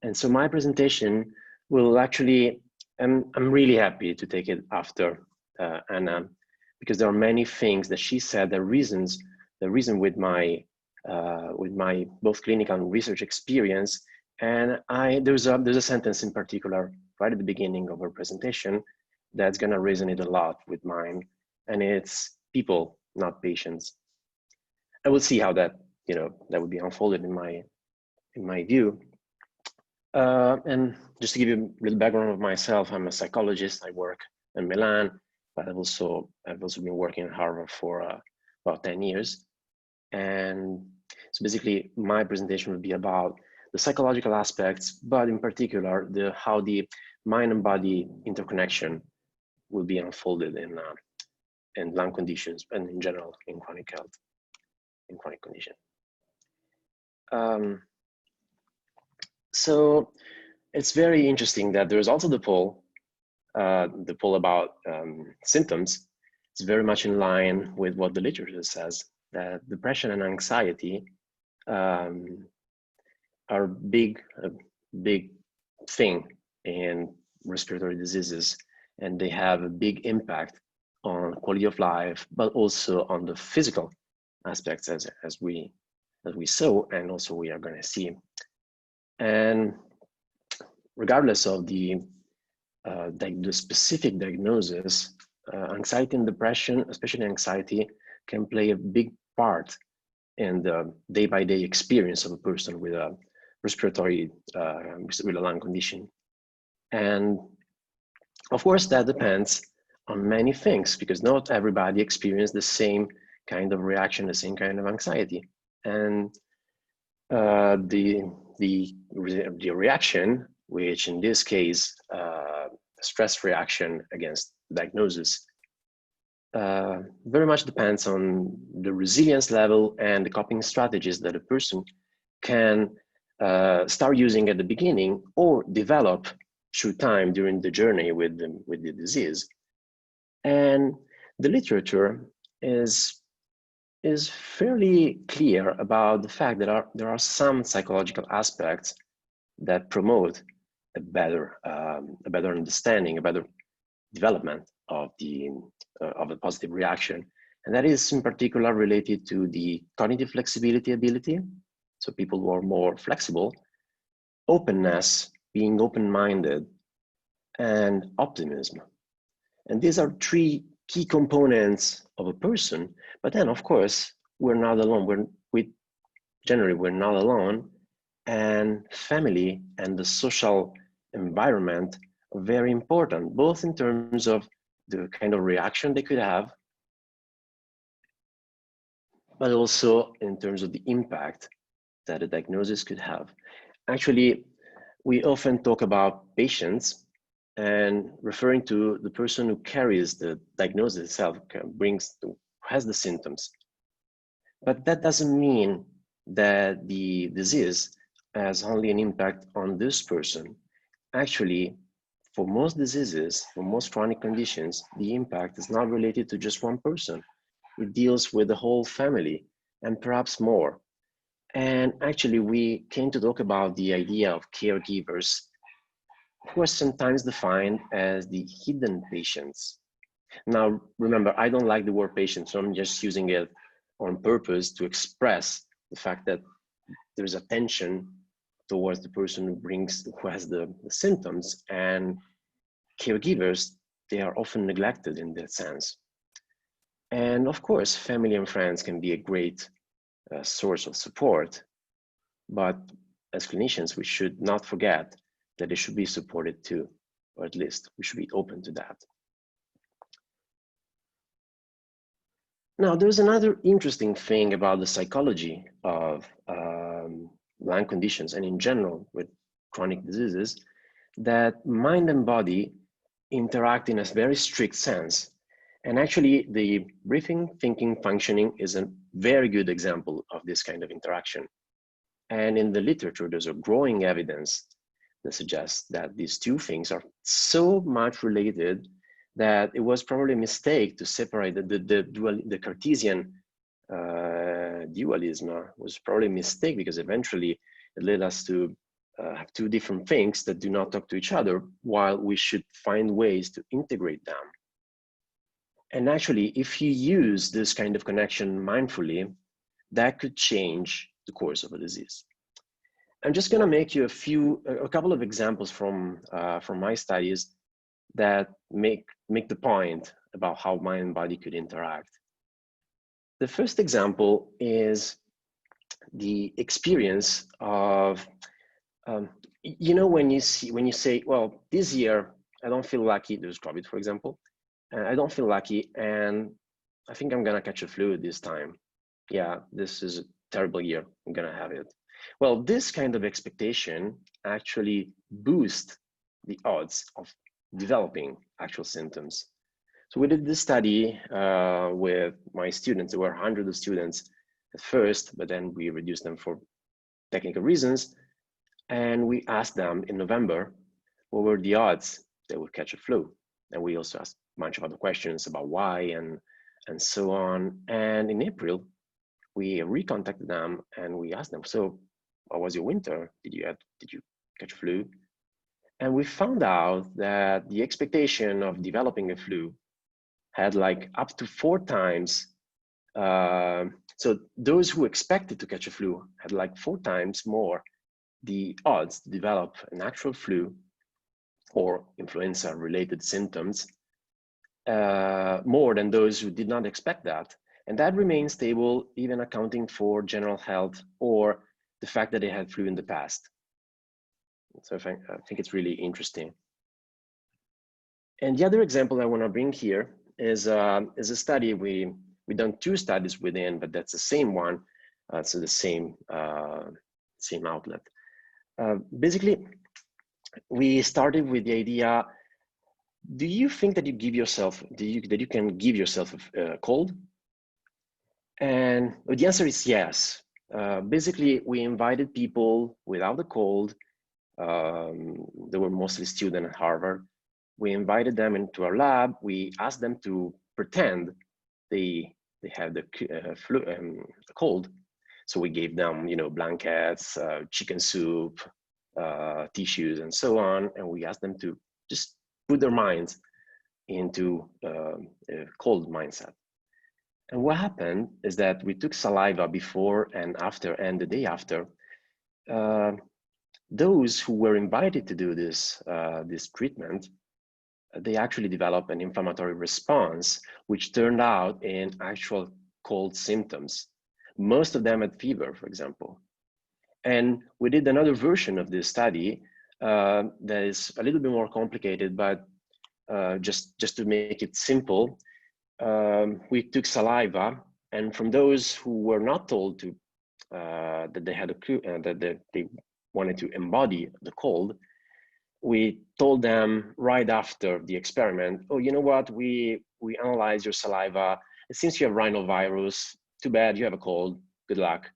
And so my presentation will actually, I'm really happy to take it after Anna, because there are many things that she said, the reason with my both clinical and research experience. And there's a sentence in particular right at the beginning of her presentation that's gonna resonate a lot with mine, and it's people, not patients. I will see how that, that would be unfolded in my view. And just to give you a little background of myself, I'm a psychologist. I work in Milan, but I've also been working at Harvard for about 10 years. And so basically my presentation will be about the psychological aspects, but in particular, how the mind and body interconnection will be unfolded in lung conditions and in general in chronic health, in chronic condition. So it's very interesting that there's also the poll about symptoms. It's very much in line with what the literature says, that depression and anxiety are a big thing in respiratory diseases, and they have a big impact on quality of life, but also on the physical aspects as we saw, and also we are going to see. And regardless of the specific diagnosis, anxiety and depression, especially anxiety, can play a big part in the day-by-day experience of a person with a respiratory, with a lung condition. And of course, that depends on many things, because not everybody experiences the same kind of reaction, the same kind of anxiety. And the reaction, which in this case, stress reaction against diagnosis, very much depends on the resilience level and the coping strategies that a person can start using at the beginning or develop through time during the journey with the disease. And the literature is fairly clear about the fact that there are some psychological aspects that promote a better understanding, a better development of a positive reaction. And that is in particular related to the cognitive flexibility ability. So people who are more flexible, openness, being open-minded, and optimism. And these are three key components of a person. But then, of course, we're not alone. Generally, we're not alone. And family and the social environment are very important, both in terms of the kind of reaction they could have, but also in terms of the impact that a diagnosis could have. Actually, we often talk about patients and referring to the person who carries the diagnosis itself, has the symptoms. But that doesn't mean that the disease has only an impact on this person. Actually, for most diseases, for most chronic conditions, the impact is not related to just one person. It deals with the whole family and perhaps more. And actually, we came to talk about the idea of caregivers, who are sometimes defined as the hidden patients. Now, remember, I don't like the word patient, so I'm just using it on purpose to express the fact that there's attention towards the person who has the symptoms, and caregivers, they are often neglected in that sense. And of course, family and friends can be a great source of support, but as clinicians, we should not forget that they should be supported too, or at least we should be open to that. Now, there's another interesting thing about the psychology of lung conditions, and in general with chronic diseases, that mind and body interact in a very strict sense. And actually, the breathing, thinking, functioning is a very good example of this kind of interaction. And in the literature, there's a growing evidence that suggests that these two things are so much related that it was probably a mistake to separate the Cartesian dualism was probably a mistake, because eventually it led us to have two different things that do not talk to each other, while we should find ways to integrate them. And actually, if you use this kind of connection mindfully, that could change the course of a disease. I'm just going to make you a couple of examples from my studies that make the point about how mind and body could interact. The first example is the experience of, you know, when you say, well, this year I don't feel lucky. There's COVID, for example. I don't feel lucky, and I think I'm gonna catch a flu this time. Yeah, this is a terrible year. I'm gonna have it. Well, this kind of expectation actually boosts the odds of developing actual symptoms. So we did this study with my students. There were hundreds of students at first, but then we reduced them for technical reasons. And we asked them in November, what were the odds they would catch a flu? And we also asked a bunch of other questions about why and so on. And in April, we recontacted them and we asked them, so how was your winter? Did you catch flu? And we found out that the expectation of developing a flu had like up to 4 times. So those who expected to catch a flu had like 4 times more the odds to develop an actual flu or influenza-related symptoms, more than those who did not expect that. And that remains stable, even accounting for general health or the fact that they had flu in the past. So I think it's really interesting. And the other example I want to bring here is a study we've done 2 studies within, but that's the same one. So the same outlet. Basically, we started with the idea: do you think that you can give yourself a cold? And the answer is yes. Basically, we invited people without a cold. They were mostly students at Harvard. We invited them into our lab. We asked them to pretend they had the flu, the cold. So we gave them, blankets, chicken soup, tissues, and so on. And we asked them to just put their minds into a cold mindset. And what happened is that we took saliva before and after and the day after. Those who were invited to do this treatment, they actually developed an inflammatory response, which turned out in actual cold symptoms. Most of them had fever, for example. And we did another version of this study that is a little bit more complicated, but just to make it simple, we took saliva, and from those who were not told to that they had that they wanted to embody the cold, we told them right after the experiment, oh, you know what, we analyzed your saliva. It seems you have rhinovirus. Too bad, you have a cold. Good luck.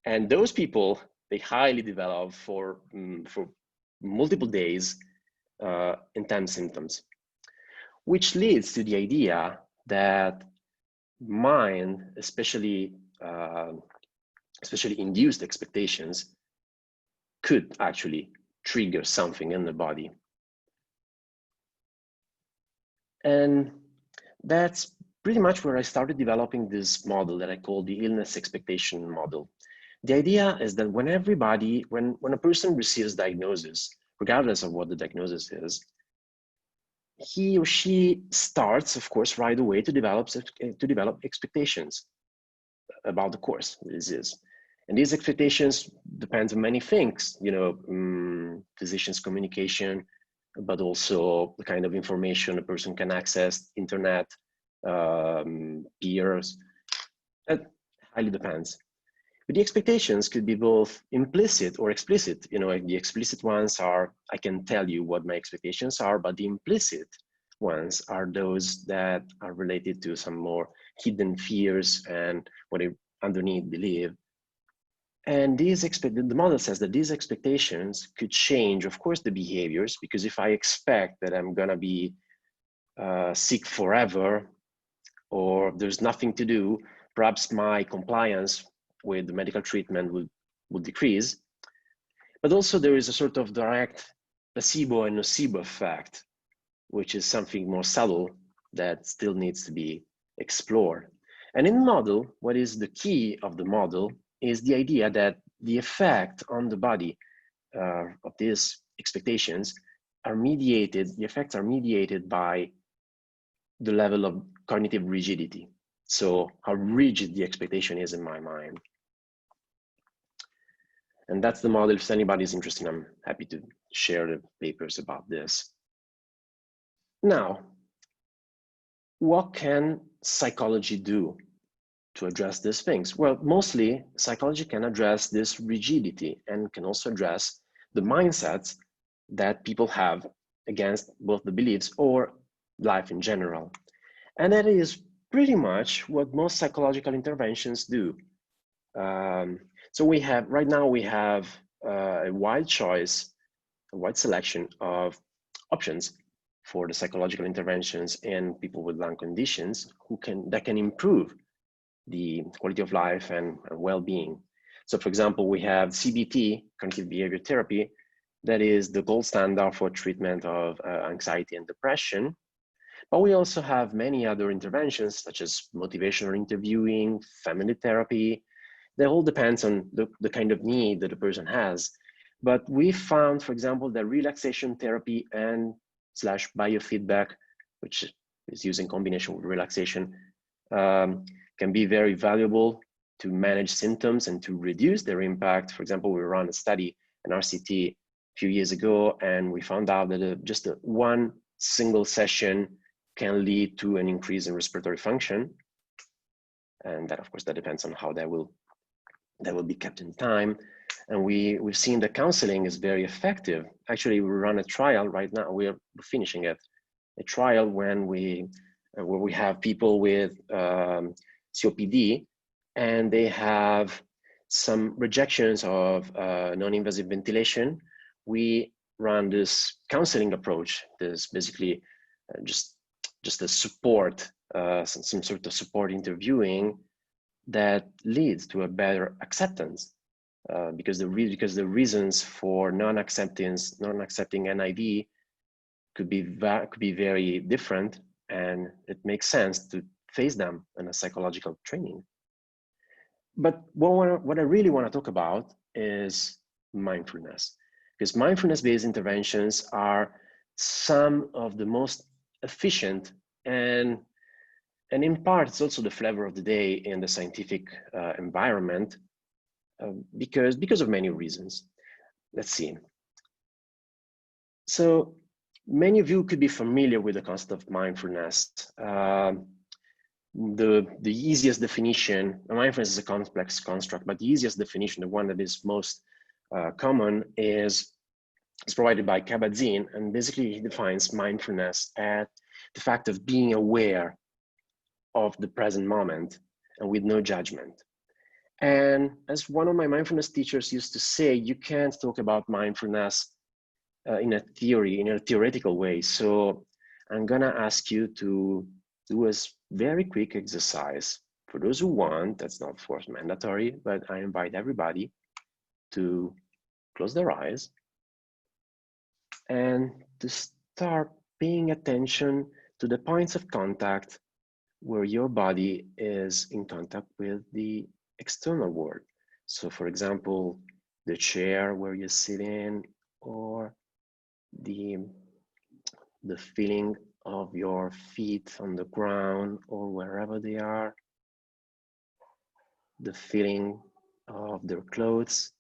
And those people, they highly developed for multiple days intense symptoms, which leads to the idea that mind, especially induced expectations, could actually trigger something in the body. And that's pretty much where I started developing this model that I call the illness expectation model. The idea is that when a person receives diagnosis, regardless of what the diagnosis is, he or she starts, of course, right away to develop expectations about the course of the disease. And these expectations depend on many things, physicians' communication, but also the kind of information a person can access, internet, peers. That highly depends. But the expectations could be both implicit or explicit. The explicit ones are, I can tell you what my expectations are, but the implicit ones are those that are related to some more hidden fears and what I underneath believe. And the model says that these expectations could change, of course, the behaviors, because if I expect that I'm gonna be sick forever, or there's nothing to do, perhaps my compliance with the medical treatment will decrease. But also there is a sort of direct placebo and nocebo effect, which is something more subtle that still needs to be explored. And in the model, what is the key of the model is the idea that the effect on the body of these expectations are mediated, the effects are mediated by the level of cognitive rigidity. So how rigid the expectation is in my mind. And that's the model. If anybody's interested, I'm happy to share the papers about this. Now, what can psychology do to address these things? Well, mostly psychology can address this rigidity and can also address the mindsets that people have against both the beliefs or life in general. And that is pretty much what most psychological interventions do. So we have, right now we have a wide choice, a wide selection of options for the psychological interventions in people with lung conditions that can improve the quality of life and well-being. So for example, we have CBT, cognitive behavior therapy, that is the gold standard for treatment of anxiety and depression. But we also have many other interventions such as motivational interviewing, family therapy. That all depends on the kind of need that the person has. But we found, for example, that relaxation therapy and / biofeedback, which is used in combination with relaxation, can be very valuable to manage symptoms and to reduce their impact. For example, we ran a study, an RCT, a few years ago, and we found out that just one single session can lead to an increase in respiratory function. And that, of course, that depends on how that will be kept in time. And we've seen that counseling is very effective. Actually, we run a trial right now, we're finishing it, a trial when where we have people with COPD and they have some rejections of non-invasive ventilation. We run this counseling approach. This basically just a support, some sort of support interviewing that leads to a better acceptance, because the reasons for non-accepting NIV could be very different, and it makes sense to face them in a psychological training. But what I really want to talk about is mindfulness, because mindfulness-based interventions are some of the most efficient, and in part it's also the flavor of the day in the scientific environment, because of many reasons. Let's see. So many of you could be familiar with the concept of mindfulness. The easiest definition, mindfulness is a complex construct, but the easiest definition, the one that is most common, is provided by Kabat-Zinn, and basically he defines mindfulness as the fact of being aware of the present moment and with no judgment. And as one of my mindfulness teachers used to say, you can't talk about mindfulness in a theoretical way. So I'm gonna ask you to do a very quick exercise. For those who want, that's not of course mandatory, but I invite everybody to close their eyes and to start paying attention to the points of contact where your body is in contact with the external world. So for example, the chair where you sit in, or the feeling of your feet on the ground or wherever they are, the feeling of their clothes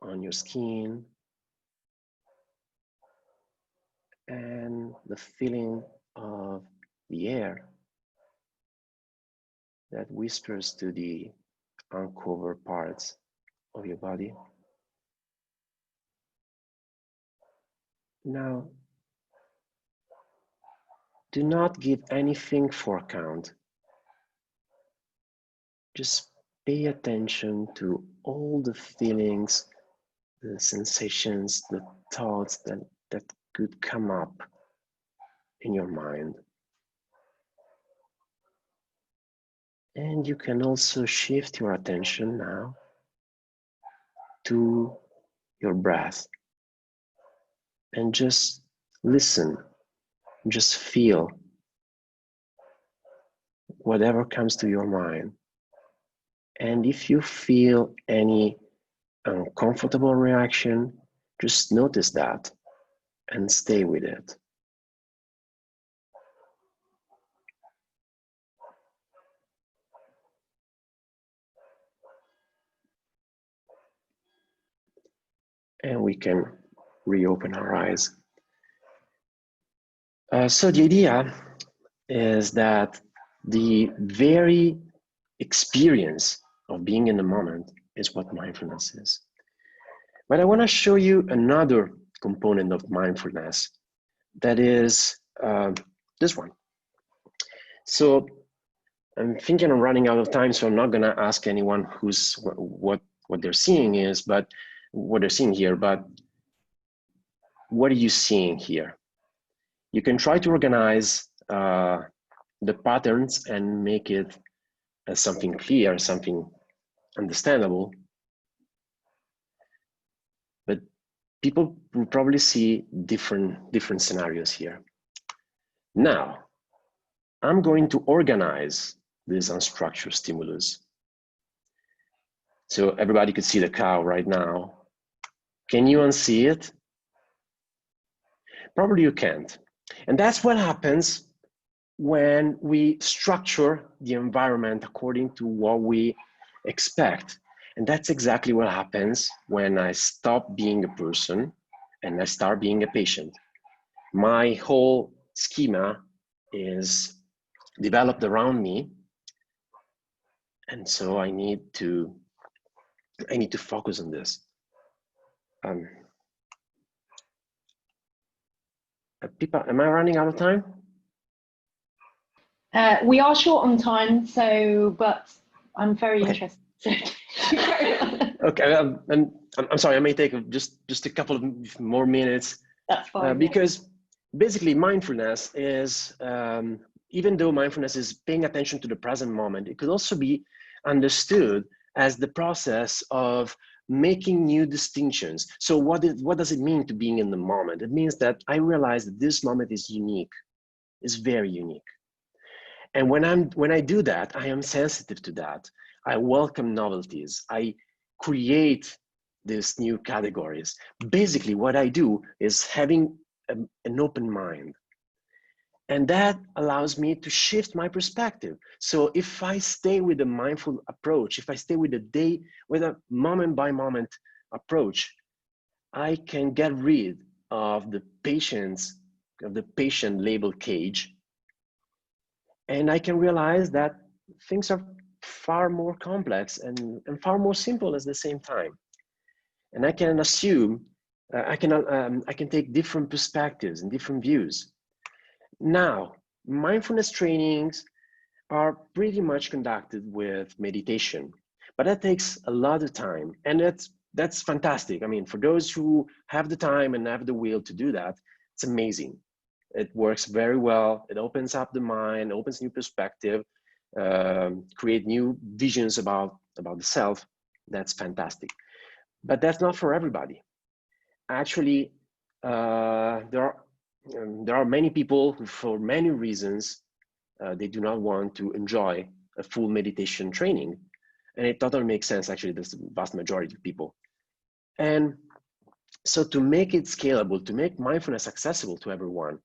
on your skin, and the feeling of the air that whispers to the uncovered parts of your body. Now, do not give anything for account. Just pay attention to all the feelings, the sensations, the thoughts that could come up in your mind. And you can also shift your attention now to your breath and just listen, just feel whatever comes to your mind. And if you feel any uncomfortable reaction, just notice that and stay with it. And we can reopen our eyes. So the idea is that the very experience of being in the moment is what mindfulness is. But I want to show you another component of mindfulness that is this one. So I'm thinking I'm running out of time, so I'm not going to ask anyone who's what they're seeing is, but what they're seeing here. But what are you seeing here? You can try to organize the patterns and make it as something clear, something understandable. But people will probably see different scenarios here. Now, I'm going to organize this unstructured stimulus. So everybody could see the cow right now. Can you unsee it? Probably you can't. And that's what happens when we structure the environment according to what we expect. And that's exactly what happens when I stop being a person and I start being a patient. My whole schema is developed around me. And so I need to focus on this. Pippa, am I running out of time? We are short on time, but I'm very interested. Okay, I'm sorry, I may take just a couple of more minutes. That's fine. Because basically mindfulness is, even though mindfulness is paying attention to the present moment, it could also be understood as the process of making new distinctions. So what does it mean to being in the moment? It means that I realize that this moment is unique, is very unique. And when I do that, I am sensitive to that. I welcome novelties. I create these new categories. Basically, what I do is having an open mind. And that allows me to shift my perspective. So if I stay with a mindful approach, if I stay with a moment by moment approach, I can get rid of the patient label cage. And I can realize that things are far more complex and far more simple at the same time. And I can assume, I can take different perspectives and different views. Now, mindfulness trainings are pretty much conducted with meditation, but that takes a lot of time, and that's fantastic. I mean, for those who have the time and have the will to do that, it's amazing. It works very well. It opens up the mind, opens new perspective, create new visions about the self. That's fantastic. But that's not for everybody. Actually, there are many people who, for many reasons, they do not want to enjoy a full meditation training. And it totally makes sense, actually, the vast majority of people. And so to make it scalable, to make mindfulness accessible to everyone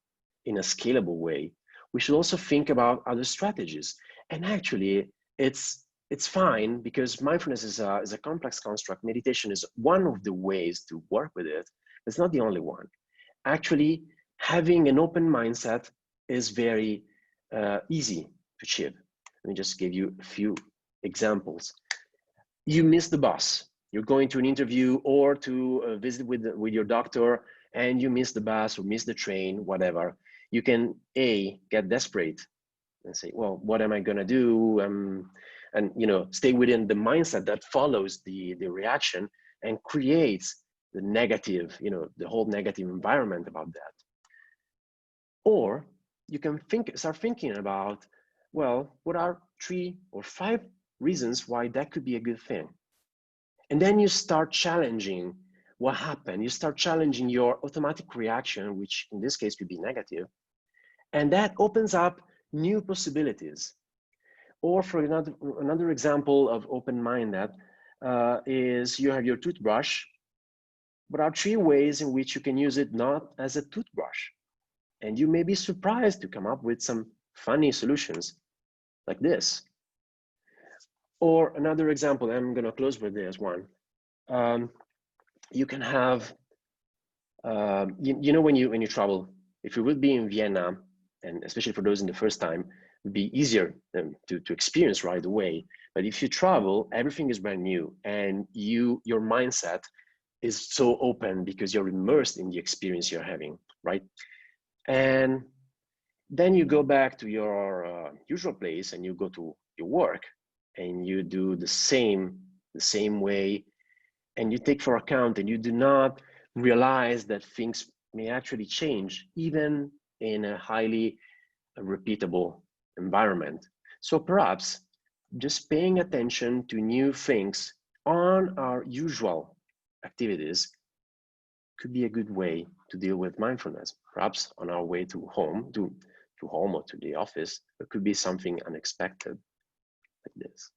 in a scalable way, we should also think about other strategies. And actually, it's fine because mindfulness is a complex construct. Meditation is one of the ways to work with it. It's not the only one. Actually, having an open mindset is very easy to achieve. Let me just give you a few examples. You miss the bus. You're going to an interview or to visit with your doctor, and you miss the bus or miss the train, whatever. You can get desperate and say, well, what am I gonna do? And stay within the mindset that follows the reaction and creates the negative, the whole negative environment about that. Or you can start thinking about, well, what are 3 or 5 reasons why that could be a good thing? And then you start challenging what happened? You start challenging your automatic reaction, which in this case could be negative, and that opens up new possibilities. Or for another example of open-minded is you have your toothbrush, but there are 3 ways in which you can use it not as a toothbrush. And you may be surprised to come up with some funny solutions like this. Or another example, I'm going to close with this one. You can have, you know, when you travel, if you would be in Vienna, and especially for those in the first time, it would be easier to experience right away. But if you travel, everything is brand new, and your mindset is so open because you're immersed in the experience you're having, right? And then you go back to your usual place and you go to your work and you do the same way, and you take for account and you do not realize that things may actually change even in a highly repeatable environment. So perhaps just paying attention to new things on our usual activities could be a good way to deal with mindfulness. Perhaps on our way to home, to home or to the office, it could be something unexpected like this.